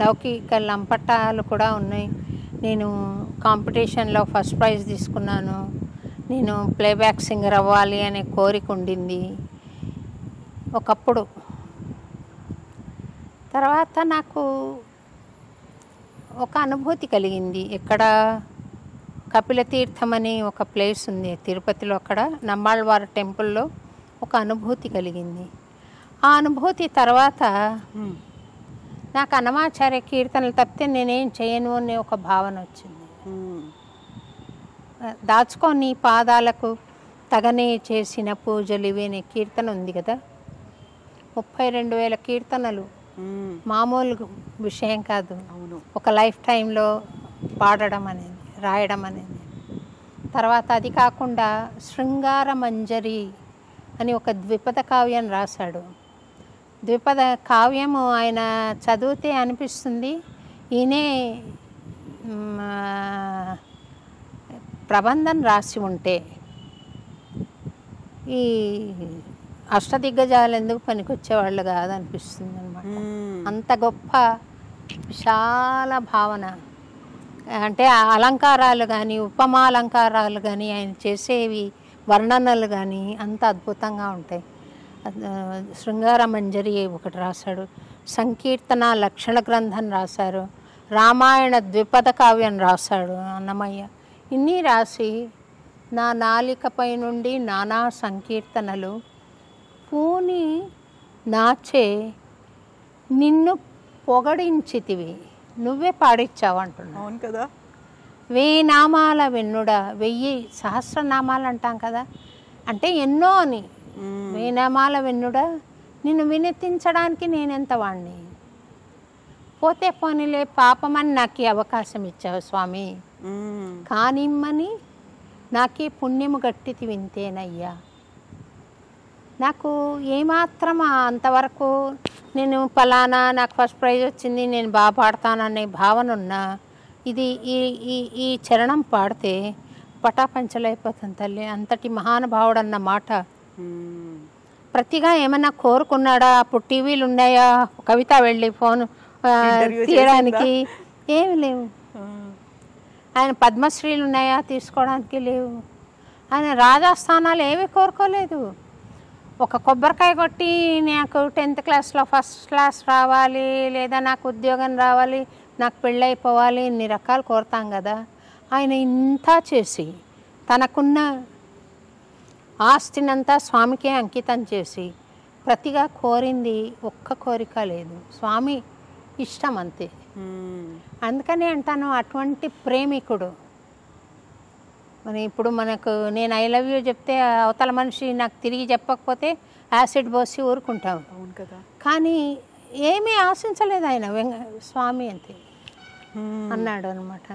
లౌకిక లంపటాలు కూడా ఉన్నాయి. నేను కాంపిటీషన్లో ఫస్ట్ ప్రైజ్ తీసుకున్నాను, నేను ప్లేబ్యాక్ సింగర్ అవ్వాలి అనే కోరిక ఉండింది ఒకప్పుడు. తర్వాత నాకు ఒక అనుభూతి కలిగింది. ఎక్కడ కపిలతీర్థం అని ఒక ప్లేస్ ఉంది తిరుపతిలో, అక్కడ నమ్మాళ్ళవారి టెంపుల్లో ఒక అనుభూతి కలిగింది. ఆ అనుభూతి తర్వాత నాకు అన్నమాచార్య కీర్తనలు తప్పితే నేనేం చేయను అనే ఒక భావన వచ్చింది. దాచుకో నీ పాదాలకు తగనే చేసిన పూజలు ఇవి అనే కీర్తన ఉంది కదా, 32,000 కీర్తనలు మామూలు విషయం కాదు. ఒక లైఫ్ టైంలో పాడడం అనేది, రాయడం అనేది. తర్వాత అది కాకుండా శృంగార మంజరి అని ఒక ద్విపద కావ్యం రాశాడు. ద్విపద కావ్యము ఆయన చదివితే అనిపిస్తుంది ఈయనే ప్రబంధం రాసి ఉంటే ఈ అష్టదిగ్గజాలు ఎందుకు పనికొచ్చేవాళ్ళు కాదనిపిస్తుంది అనమాట. అంత గొప్ప విశాల భావన. అంటే అలంకారాలు కానీ, ఉపమాలంకారాలు కానీ, ఆయన చేసేవి వర్ణనలు కానీ అంత అద్భుతంగా ఉంటాయి. శృంగార మంజరి ఒకటి రాశాడు, సంకీర్తన లక్షణ గ్రంథం రాశారు, రామాయణ ద్విపద కావ్యం రాశాడు అన్నమయ్య. ఇన్ని రాసి నా నాలికపై నుండి నానా సంకీర్తనలు పూని నాచే నిన్ను పొగడించితివి, నువ్వే పాడిచ్చావు అంటున్నా. అవును కదా. 1000 నామాల వెన్నుడా, 1000 సహస్రనామాలు అంటాం కదా, అంటే ఎన్నో అని. 1000 నామాల వెన్నుడా, నిన్ను వినతించడానికి నేనెంత వాణ్ణి. పోతే పోనీలే పాపమని నాకు ఈ అవకాశం ఇచ్చావు స్వామి, కానిమ్మని నాకే పుణ్యము గట్టితి వింతేనయ్యా. నాకు ఏమాత్రం అంతవరకు నేను ఫలానా నాకు ఫస్ట్ ప్రైజ్ వచ్చింది, నేను బాగా పాడతాననే భావన ఉన్నా, ఇది ఈ ఈ ఈ చరణం పాడితే పటాపంచలైపోతుంది తల్లి. అంతటి మహానుభావుడు అన్న మాట. ప్రతిగా ఏమన్నా కోరుకున్నాడా? అప్పుడు టీవీలు ఉన్నాయా కవిత వెళ్ళి ఫోన్ తీయడానికి? ఏమి లేవు. ఆయన పద్మశ్రీలు ఉన్నాయా తీసుకోవడానికి? లేవు. ఆయన రాజాస్థానాలు ఏమీ కోరుకోలేదు. ఒక కొబ్బరికాయ కొట్టి నాకు 10th క్లాస్లో ఫస్ట్ క్లాస్ రావాలి, లేదా నాకు ఉద్యోగం రావాలి, నాకు పెళ్ళైపోవాలి, ఇన్ని రకాలు కోరుతాం కదా. ఆయన ఇంత చేసి తనకున్న ఆస్తినంతా స్వామికే అంకితం చేసి ప్రతిగా కోరింది ఒక్క కోరిక లేదు, స్వామి ఇష్టం అంతే. అందుకని అంటాను అటువంటి ప్రేమికుడు. మరి ఇప్పుడు మనకు నేను ఐ లవ్ యూ చెప్తే అవతల మనిషి నాకు తిరిగి చెప్పకపోతే యాసిడ్ పోసి ఊరుకుంటాం. అవును కదా. కానీ ఏమీ ఆశించలేదు ఆయన, స్వామి అంతే అన్నాడు అనమాట.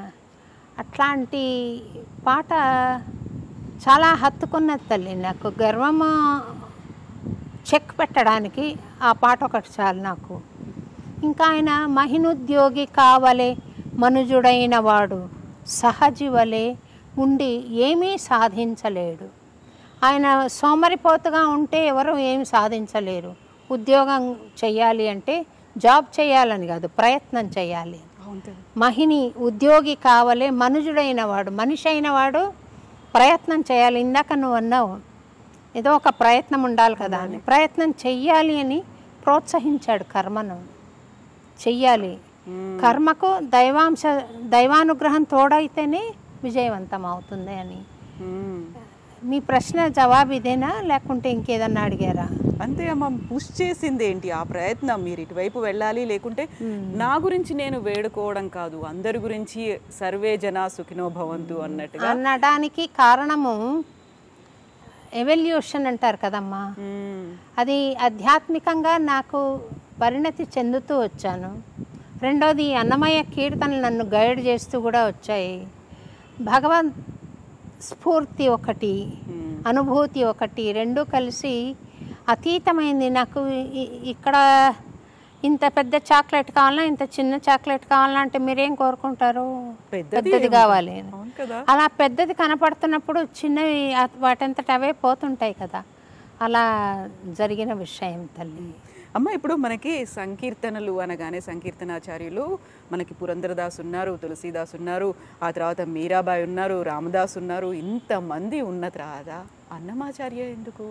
అట్లాంటి పాట చాలా హత్తుకున్నది తల్లి. నాకు గర్వము చెక్ పెట్టడానికి ఆ పాట ఒకటి చాలు నాకు. ఇంకా ఆయన మహినుద్యోగి కావలే మనుజుడైన వాడు, సహజీవలే ఉండి ఏమీ సాధించలేడు. ఆయన సోమరిపోతుగా ఉంటే ఎవరు ఏమి సాధించలేరు. ఉద్యోగం చెయ్యాలి అంటే జాబ్ చేయాలని కాదు, ప్రయత్నం చేయాలి. మహిని ఉద్యోగి కావలే మనుజుడైన వాడు, మనిషి అయిన వాడు ప్రయత్నం చేయాలి. ఇందాక నువ్వు అన్నావు ఏదో ఒక ప్రయత్నం ఉండాలి కదా అని, ప్రయత్నం చెయ్యాలి అని ప్రోత్సహించాడు. కర్మను చెయ్యాలి, కర్మకు దైవానుగ్రహం తోడైతేనే విజయవంతం అవుతుంది అని. మీ ప్రశ్న జవాబు ఇదేనా లేకుంటే ఇంకేదన్నా అడిగారా? అంతే అమ్మ. పుష్ చేసింది ఏంటి ఆ ప్రయత్నం? మీరు ఇటువైపు వెళ్ళాలి, లేకుంటే నా గురించి నేను వేడుకోవడం కాదు, అందరి గురించి సర్వే జన సుఖినో భవంతు అన్నట్టుగా అనడానికి కారణము ఎవల్యూషన్ అంటారు కదమ్మా. అది ఆధ్యాత్మికంగా నాకు పరిణతి చెందుతూ వచ్చాను. రెండోది అన్నమయ్య కీర్తనలు నన్ను గైడ్ చేస్తూ కూడా వచ్చాయి. భగవత్ స్ఫూర్తి ఒకటి, అనుభూతి ఒకటి, రెండు కలిసి అతీతమైంది. నాకు ఇక్కడ ఇంత పెద్ద చాక్లెట్ కావాలన్నా, ఇంత చిన్న చాక్లెట్ కావాలన్నా అంటే మీరేం కోరుకుంటారు? పెద్దది కావాలి. అలా పెద్దది కనపడుతున్నప్పుడు చిన్నవి వాటంతట అవే పోతుంటాయి కదా. అలా జరిగిన విషయం తల్లి. అమ్మ, ఇప్పుడు మనకి సంకీర్తనలు అనగానే సంకీర్తనాచార్యులు మనకి పురంధరదాస్ ఉన్నారు, తులసీదాస్ ఉన్నారు, ఆ తర్వాత మీరాబాయి ఉన్నారు, రామదాస్ ఉన్నారు. ఇంతమంది ఉన్న తర్వాత అన్నమాచార్య ఎందుకు?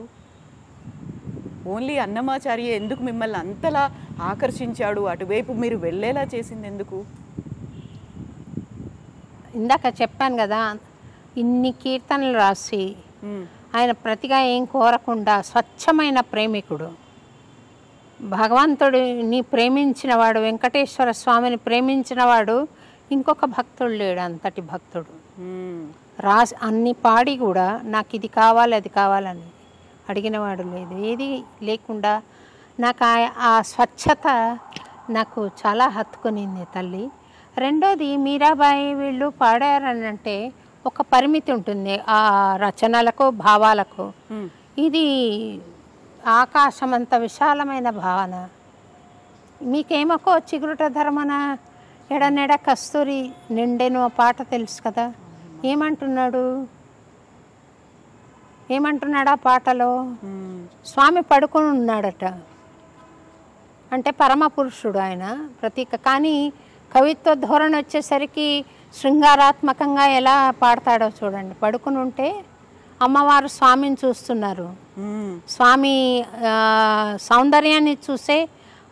ఓన్లీ అన్నమాచార్య ఎందుకు మిమ్మల్ని అంతలా ఆకర్షించాడు? అటువైపు మీరు వెళ్ళేలా చేసింది ఎందుకు? ఇందాక చెప్పాను కదా, ఇన్ని కీర్తనలు రాసి ఆయన ప్రతిగా ఏం కోరకుండా స్వచ్ఛమైన ప్రేమికుడు. భగవంతుడిని ప్రేమించినవాడు, వెంకటేశ్వర స్వామిని ప్రేమించినవాడు ఇంకొక భక్తుడు లేడు. అంతటి భక్తుడు. రాసి అన్ని పాడి కూడా నాకు ఇది కావాలి అది కావాలని అడిగినవాడు లేదు. ఏది లేకుండా నాకు ఆ స్వచ్ఛత నాకు చాలా హత్తుకునింది తల్లి. రెండోది మీరాబాయి వీళ్ళు పాడారని అంటే ఒక పరిమితి ఉంటుంది ఆ రచనలకు, భావాలకు. ఇది ఆకాశం అంత విశాలమైన భావన. మీకేమకో చిగురుట ధర్మన ఎడనెడ కస్తూరి నిండెను ఆ పాట తెలుసు కదా. ఏమంటున్నాడు ఆ పాటలో? స్వామి పడుకొని ఉన్నాడట, అంటే పరమ పురుషుడు ఆయన ప్రతీక. కానీ కవిత్వ ధోరణి వచ్చేసరికి శృంగారాత్మకంగా ఎలా పాడతాడో చూడండి. పడుకుని ఉంటే అమ్మవారు స్వామిని చూస్తున్నారు. స్వామి సౌందర్యాన్ని చూసే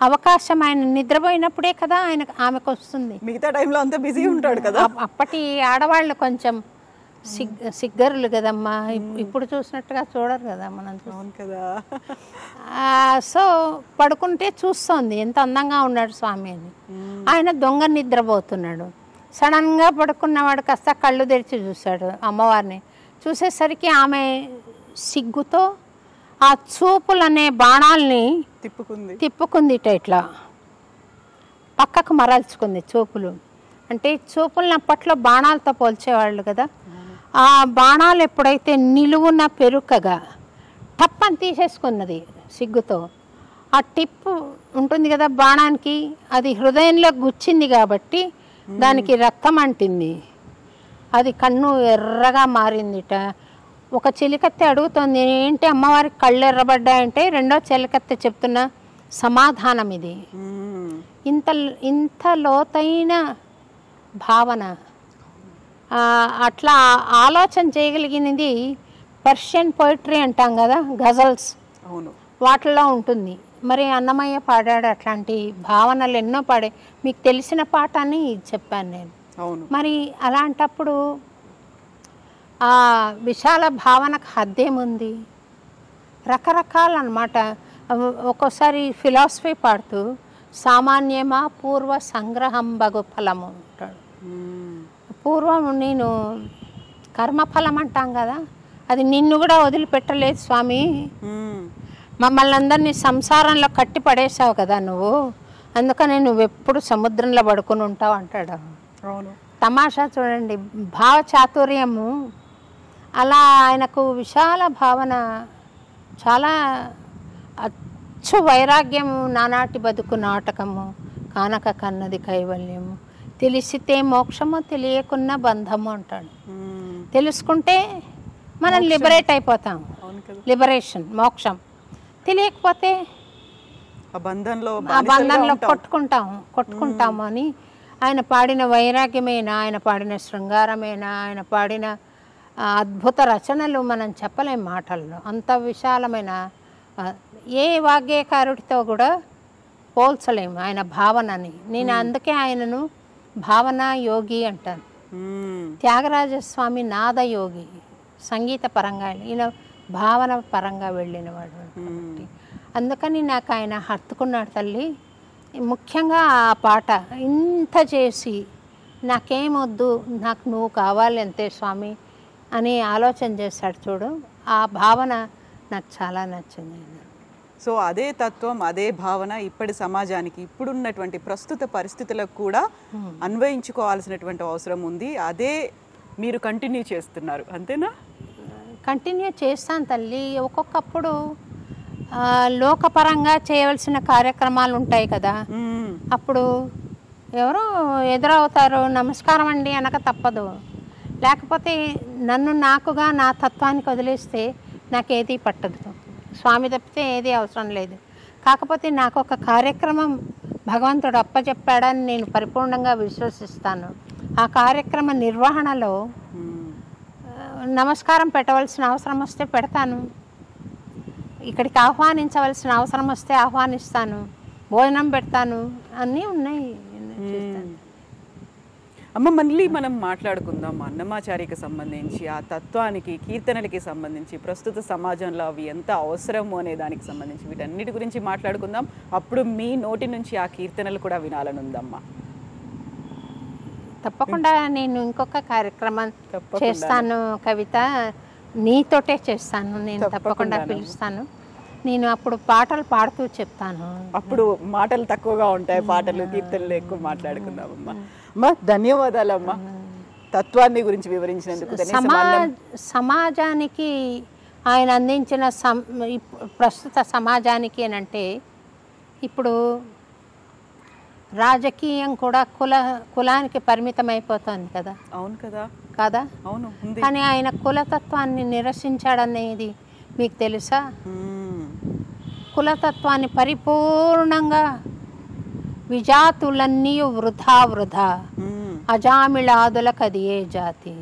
అవకాశం ఆయన నిద్రపోయినప్పుడే కదా ఆమెకు వస్తుంది. మిగతా టైంలో అంతా బిజీ ఉంటాడు కదా. అప్పటి ఆడవాళ్ళు కొంచెం సిగ్గరులు కదమ్మా, ఇప్పుడు చూసినట్టుగా చూడరు కదా మనం. అవును కదా. సో పడుకుంటే చూస్తోంది ఎంత అందంగా ఉన్నాడు స్వామి అని. ఆయన దొంగ నిద్రపోతున్నాడు. సడన్గా పడుకున్నవాడు కాస్త కళ్ళు తెరిచి చూశాడు అమ్మవారిని. చూసేసరికి ఆమె సిగ్గుతో ఆ చూపులనే బాణాల్ని తిప్పుకుంది ఇట్లా పక్కకు మరల్చుకుంది చూపులు. అంటే చూపులను అప్పట్లో బాణాలతో పోల్చేవాళ్ళు కదా. ఆ బాణాలు ఎప్పుడైతే నిలువున పెరుకగా టప్పని తీసేసుకున్నది సిగ్గుతో. ఆ టిప్పు ఉంటుంది కదా బాణానికి, అది హృదయంలో గుచ్చింది కాబట్టి దానికి రక్తం అంటింది. అది కన్ను ఎర్రగా మారిందిట. ఒక చెలికత్తె అడుగుతుంది, ఏంటి అమ్మవారికి కళ్ళు ఎర్రబడ్డాయంటే రెండో చెలికత్తె చెప్తున్న సమాధానం ఇది. ఇంత లోతైన భావన, అట్లా ఆలోచన చేయగలిగినది పర్షియన్ పోయిటరీ అంటాం కదా, గజల్స్, వాటిల్లో ఉంటుంది. మరి అన్నమయ్య పాడాడు అట్లాంటి భావనలు ఎన్నో పాడే. మీకు తెలిసిన పాట అని చెప్పాను నేను. మరి అలాంటప్పుడు ఆ విశాల భావనకు హద్దేముంది? రకరకాలన్నమాట. ఒక్కోసారి ఫిలాసఫీ పాడుతూ సామాన్యమా పూర్వ సంగ్రహం బగు ఫలము అంటాడు. పూర్వం నేను కర్మఫలం అంటాం కదా, అది నిన్ను కూడా వదిలిపెట్టలేదు స్వామి. మమ్మల్ని అందరినీ సంసారంలో కట్టి పడేసావు కదా నువ్వు, అందుకని నువ్వు ఎప్పుడు సముద్రంలో పడుకుని ఉంటావు అంటాడు. తమాషా చూడండి, భావ చాతుర్యము. అలా ఆయనకు విశాల భావన, చాలా అచ్చు వైరాగ్యము. నానాటి బతుకు నాటకము, కానక కన్నది కైవల్యము, తెలిసితే మోక్షము తెలియకున్న బంధము అంటాడు. తెలుసుకుంటే మనం లిబరేట్ అయిపోతాం, లిబరేషన్ మోక్షం. తెలియకపోతే ఆ బంధంలో కొట్టుకుంటాము అని ఆయన పాడిన వైరాగ్యమేనా, ఆయన పాడిన శృంగారమేనా, ఆయన పాడిన అద్భుత రచనలు మనం చెప్పలేం మాటల్లో. అంత విశాలమైన ఏ వాగ్గేయకారుడితో కూడా పోల్చలేము ఆయన భావనని. నేను అందుకే ఆయనను భావన యోగి అంటాను. త్యాగరాజస్వామి నాదయోగి, సంగీత పరంగా, ఈయన భావన పరంగా వెళ్ళినవాడు కాబట్టి అందుకని నాకు ఆయన హత్తుకున్నాడు తల్లి. ముఖ్యంగా ఆ పాట ఇంత చేసి నాకేమొద్దు, నాకు నువ్వు కావాలి అంతే స్వామి అని ఆలోచన చేశాడు చూడు. ఆ భావన నాకు చాలా నచ్చింది. సో అదే తత్వం, అదే భావన ఇప్పటి సమాజానికి, ఇప్పుడున్నటువంటి ప్రస్తుత పరిస్థితులకు కూడా అన్వయించుకోవాల్సినటువంటి అవసరం ఉంది. అదే మీరు కంటిన్యూ చేస్తున్నారు, అంతేనా? కంటిన్యూ చేస్తాను తల్లి. ఒక్కొక్కప్పుడు లోకపరంగా చేయవలసిన కార్యక్రమాలు ఉంటాయి కదా, అప్పుడు ఎవరో ఎదురవుతారు, నమస్కారం అండి అనక తప్పదు. లేకపోతే నన్ను నాకుగా నా తత్వానికి వదిలేస్తే నాకేది పట్టదు. స్వామి తప్పితే ఏది అవసరం లేదు. కాకపోతే నాకు ఒక కార్యక్రమం భగవంతుడు అప్పచెప్పాడని నేను పరిపూర్ణంగా విశ్వసిస్తాను. ఆ కార్యక్రమ నిర్వహణలో నమస్కారం పెట్టవలసిన అవసరం వస్తే పెడతాను, ఇక్కడికి ఆహ్వానించవలసిన అవసరం వస్తే ఆహ్వానిస్తాను, భోజనం పెడతాను, అన్నీ ఉన్నాయి. అమ్మ, మళ్ళీ మనం మాట్లాడుకుందాం అన్నమాచారికి సంబంధించి, ఆ తత్వానికి, కీర్తనలకి సంబంధించి, ప్రస్తుత సమాజంలో అవి ఎంత అవసరము అనే దానికి సంబంధించి వీటన్నిటి గురించి మాట్లాడుకుందాం. అప్పుడు మీ నోటి నుంచి ఆ కీర్తనలు కూడా వినాలని ఉందమ్మా. తప్పకుండా నేను ఇంకొక కార్యక్రమం చేస్తాను కవిత, నీతోటే చేస్తాను. నేను తప్పకుండా పిలుస్తాను. నేను అప్పుడు పాటలు పాడుతూ చెప్తాను. అప్పుడు మాటలు తక్కువగా ఉంటాయి, పాటలు కీర్తనలు ఎక్కువ మాట్లాడుకుందామమ్మా. అమ్మా, ధన్యవాదాలమ్మా తత్వాన్ని గురించి వివరించినందుకు. సమాజానికి ఆయన అందించిన ప్రస్తుత సమాజానికి అంటే ఇప్పుడు రాజకీయం కూడా కులానికి పరిమితం అయిపోతుంది కదా. అవును కదా. కదా, అవును. కానీ ఆయన కులతత్వాన్ని నిరసించాడనేది మీకు తెలుసా? కులతత్వాన్ని పరిపూర్ణంగా విజాతులన్నీ వృధా అజామిళాదులకు అది ఏ జాతి,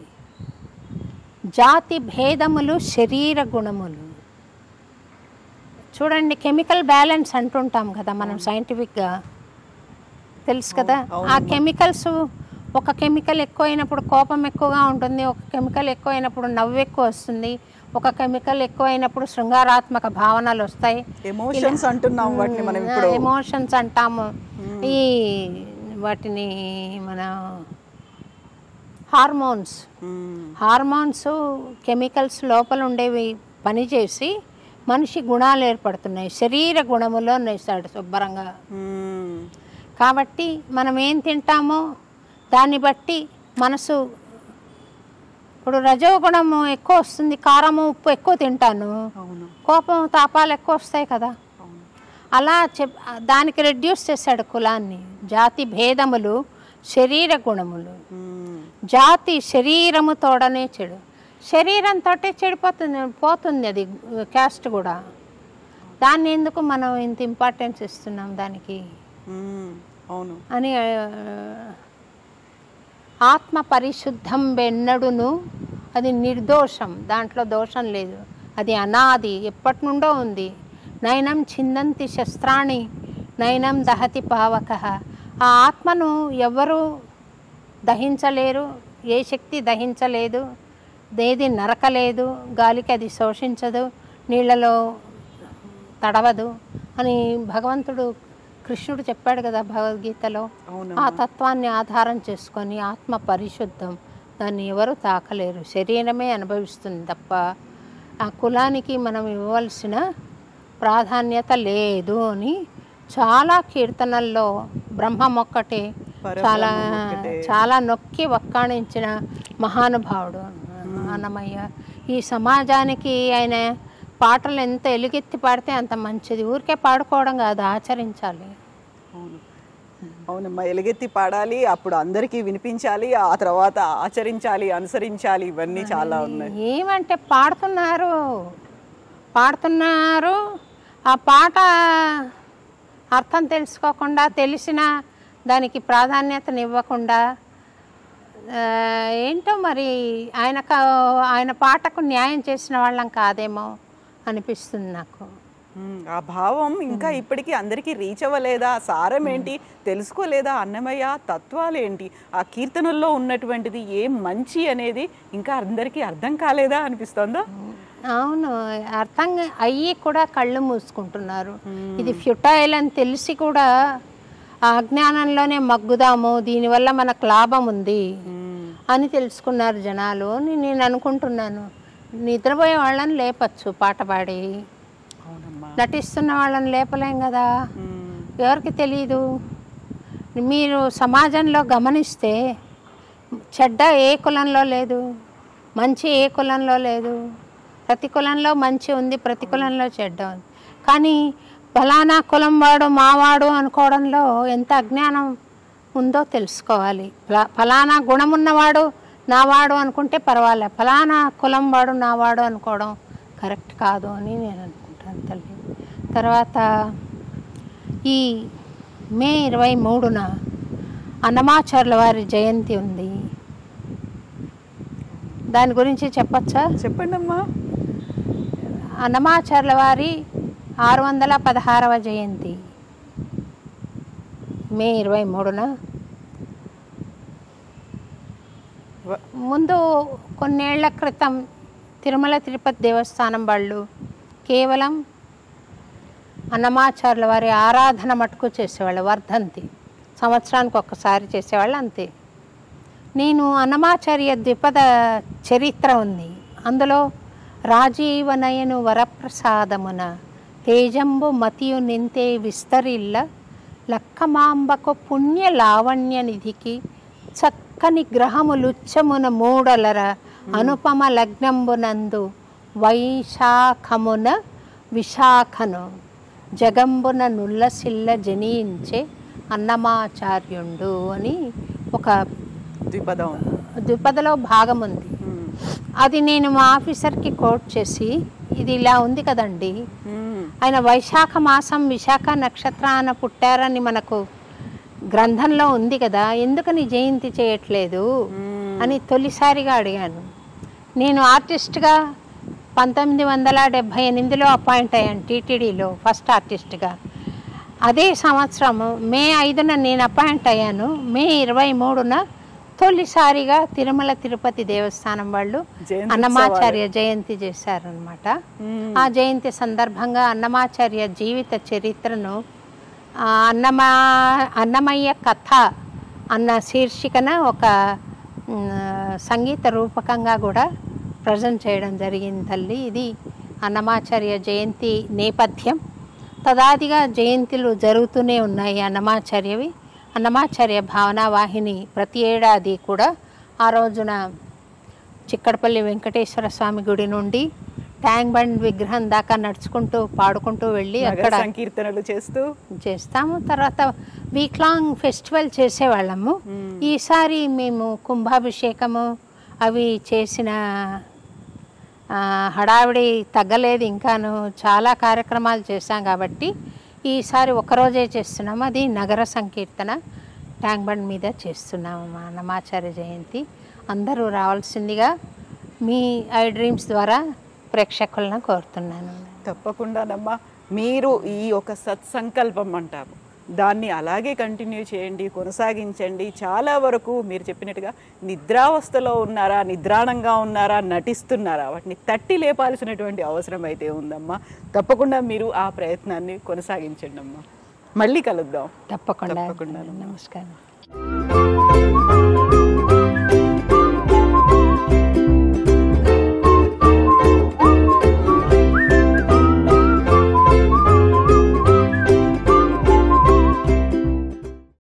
జాతి భేదములు శరీర గుణములు. చూడండి, కెమికల్ బ్యాలెన్స్ అంటుంటాం కదా మనం సైంటిఫిక్గా, తెలుసు కదా. ఆ కెమికల్స్ ఒక కెమికల్ ఎక్కువైనప్పుడు కోపం ఎక్కువగా ఉంటుంది, ఒక కెమికల్ ఎక్కువైనప్పుడు నవ్వు ఎక్కువ వస్తుంది, ఒక కెమికల్ ఎక్కువైనప్పుడు శృంగారాత్మక భావనలు వస్తాయి. ఎమోషన్స్ అంటున్నాం వాటిని మనం ఇప్పుడు. ఎమోషన్స్ అంటాము. ఈ వాటిని మన హార్మోన్స్ కెమికల్స్ లోపల ఉండేవి పనిచేసి మనిషి గుణాలు ఏర్పడుతున్నాయి. శరీర గుణములో నేస్తాడు శుభ్రంగా. కాబట్టి మనం ఏం తింటామో దాన్ని బట్టి మనసు, ఇప్పుడు రజోగుణము ఎక్కువ వస్తుంది, కారము ఉప్పు ఎక్కువ తింటాను, కోపం తాపాలు ఎక్కువ వస్తాయి కదా. అలా దానికి రెడ్యూస్ చేశాడు కులాన్ని. జాతి భేదములు శరీర గుణములు. జాతి శరీరము తోడనే చెడు, శరీరంతో పోతుంది అది క్యాస్ట్ కూడా. దాన్ని ఎందుకు మనం ఇంత ఇంపార్టెన్స్ ఇస్తున్నాం దానికి అని. ఆత్మ పరిశుద్ధం వెన్నడును, అది నిర్దోషం, దాంట్లో దోషం లేదు, అది అనాది, ఎప్పటి నుండో ఉంది. నయనం చిందంతి శస్త్రాణి నయనం దహతి పావక. ఆ ఆత్మను ఎవరు దహించలేరు, ఏ శక్తి దహించలేదు, ఏది నరకలేదు, గాలికి అది శోషించదు, నీళ్లలో తడవదు అని భగవంతుడు కృష్ణుడు చెప్పాడు కదా భగవద్గీతలో. ఆ తత్వాన్ని ఆధారం చేసుకొని ఆత్మ పరిశుద్ధం, దాన్ని ఎవరు తాకలేరు, శరీరమే అనుభవిస్తుంది తప్ప ఆ కులానికి మనం ఇవ్వవలసిన ప్రాధాన్యత లేదు అని చాలా కీర్తనల్లో బ్రహ్మం ఒక్కటే చాలా చాలా నొక్కి వక్కాణించిన మహానుభావుడు అన్నమయ్య. ఈ సమాజానికి ఆయన పాటలు ఎంత ఎలుగెత్తి పాడితే అంత మంచిది. ఊరికే పాడుకోవడం కాదు, ఆచరించాలి. అవునమ్మా, ఎలుగెత్తి పాడాలి, అప్పుడు అందరికీ వినిపించాలి, ఆ తర్వాత ఆచరించాలి, అనుసరించాలి, ఇవన్నీ చాలా ఉన్నాయి. ఏమంటే పాడుతున్నారు ఆ పాట అర్థం తెలుసుకోకుండా, తెలిసిన దానికి ప్రాధాన్యతనివ్వకుండా, ఏంటో మరి ఆయన పాటకు న్యాయం చేసిన వాళ్ళం కాదేమో అనిపిస్తుంది నాకు. ఆ భావం ఇంకా ఇప్పటికీ అందరికీ రీచ్ అవ్వలేదా? సారం ఏంటి తెలుసుకోలేదా? అన్నమయ్య తత్వాలు ఏంటి, ఆ కీర్తనల్లో ఉన్నటువంటిది ఏం మంచి అనేది ఇంకా అందరికీ అర్థం కాలేదా అనిపిస్తుందా? అవును, అర్థం అయ్యి కూడా కళ్ళు మూసుకుంటున్నారు. ఇది ఫ్యూటైల్ అని తెలిసి కూడా ఆ అజ్ఞానంలోనే మగ్గుదాము, దీనివల్ల మనకు లాభం ఉంది అని తెలుసుకున్నారు జనాలు అని నేను అనుకుంటున్నాను. నిద్రపోయే వాళ్ళని లేపచ్చు పాట పాడి, నటిస్తున్న వాళ్ళని లేపలేం కదా, ఎవరికి తెలీదు. మీరు సమాజంలో గమనిస్తే చెడ్డ ఏ కులంలో లేదు, మంచి ఏ కులంలో లేదు. ప్రతి కులంలో మంచి ఉంది, ప్రతి కులంలో చెడ్డ ఉంది. కానీ ఫలానా కులం వాడు మావాడు అనుకోవడంలో ఎంత అజ్ఞానం ఉందో తెలుసుకోవాలి. ఫలానా గుణం ఉన్నవాడు నావాడు అనుకుంటే పర్వాలే, ఫలానా కులం వాడు నావాడు అనుకోవడం కరెక్ట్ కాదు అని నేను అనుకుంటాను తల్లి. తర్వాత ఈ మే 23న అన్నమాచార్యుల వారి జయంతి ఉంది. దాని గురించి చెప్పచ్చా? చెప్పండి అమ్మా. అన్నమాచార్యుల వారి 616వ జయంతి మే 23న. ముందు కొన్నేళ్ల క్రితం తిరుమల తిరుపతి దేవస్థానం వాళ్ళు కేవలం అన్నమాచార్యుల వారి ఆరాధన మటుకు చేసేవాళ్ళు, వర్ధంతి సంవత్సరానికి ఒక్కసారి చేసేవాళ్ళు అంతే. నేను అన్నమాచార్య ద్విపద చరిత్ర ఉంది, అందులో రాజీవనయను వరప్రసాదమున తేజంబు మతియు నింతే విస్తరిల్ల లక్కమాంబకు పుణ్య లావణ్య నిధికి చక్కని గ్రహములుచ్చమున మూడలర అనుపమ లగ్నంబునందు వైశాఖమున విశాఖను జగంబున నుల్లసిల్ల జనించే అన్నమాచార్యుండు అని ఒక ద్విపదలో భాగం ఉంది. అది నేను మా ఆఫీసర్కి కోట్ చేసి, ఇది ఇలా ఉంది కదండి, ఆయన వైశాఖ మాసం విశాఖ నక్షత్రాన పుట్టారని మనకు గ్రంథంలో ఉంది కదా, ఎందుకని జయంతి చేయట్లేదు అని తొలిసారిగా అడిగాను. నేను ఆర్టిస్ట్గా 1978లో అపాయింట్ అయ్యాను టీటీడీలో ఫస్ట్ ఆర్టిస్ట్గా. అదే సంవత్సరం మే 5న నేను అపాయింట్ అయ్యాను, మే 23న తొలిసారిగా తిరుమల తిరుపతి దేవస్థానం వాళ్ళు జయంతి అన్నమాచార్య జయంతి చేశారనమాట. ఆ జయంతి సందర్భంగా అన్నమాచార్య జీవిత చరిత్రను అన్నమయ్య కథ అన్న శీర్షికన ఒక సంగీత రూపకంగా కూడా ప్రజెంట్ చేయడం జరిగింది తల్లి. ఇది అన్నమాచార్య జయంతి నేపథ్యం. తదాదిగా జయంతిలు జరుగుతూనే ఉన్నాయి అన్నమాచార్యవి. అన్నమాచార్య భావనా వాహిని ప్రతి ఏడాది కూడా ఆ రోజున చిక్కడపల్లి వెంకటేశ్వర స్వామి గుడి నుండి ట్యాంక్ బండ్ విగ్రహం దాకా నడుచుకుంటూ పాడుకుంటూ వెళ్ళి అక్కడ సంకీర్తనలు చేస్తాము. తర్వాత వీక్ లాంగ్ ఫెస్టివల్ చేసేవాళ్ళము. ఈసారి మేము కుంభాభిషేకము అవి చేసిన హడావిడి తగ్గలేదు, ఇంకాను చాలా కార్యక్రమాలు చేశాం కాబట్టి ఈసారి ఒకరోజే చేస్తున్నాము. అది నగర సంకీర్తన ట్యాంక్ బండ్ మీద చేస్తున్నాము మా అన్నమాచార్య జయంతి. అందరూ రావాల్సిందిగా మీ ఐ డ్రీమ్స్ ద్వారా ప్రేక్షకులను కోరుతున్నాను. తప్పకుండానమ్మా. మీరు ఈ ఒక సత్సంకల్పం అంటారు, దాన్ని అలాగే కంటిన్యూ చేయండి, కొనసాగించండి. చాలా వరకు మీరు చెప్పినట్టుగా నిద్రావస్థలో ఉన్నారా, నిద్రాణంగా ఉన్నారా, నటిస్తున్నారా, వాటిని తట్టి లేపాల్సినటువంటి అవసరం అయితే ఉందమ్మా. తప్పకుండా మీరు ఆ ప్రయత్నాన్ని కొనసాగించండి అమ్మా. మళ్ళీ కలుద్దాం. తప్పకుండా. నమస్కారం.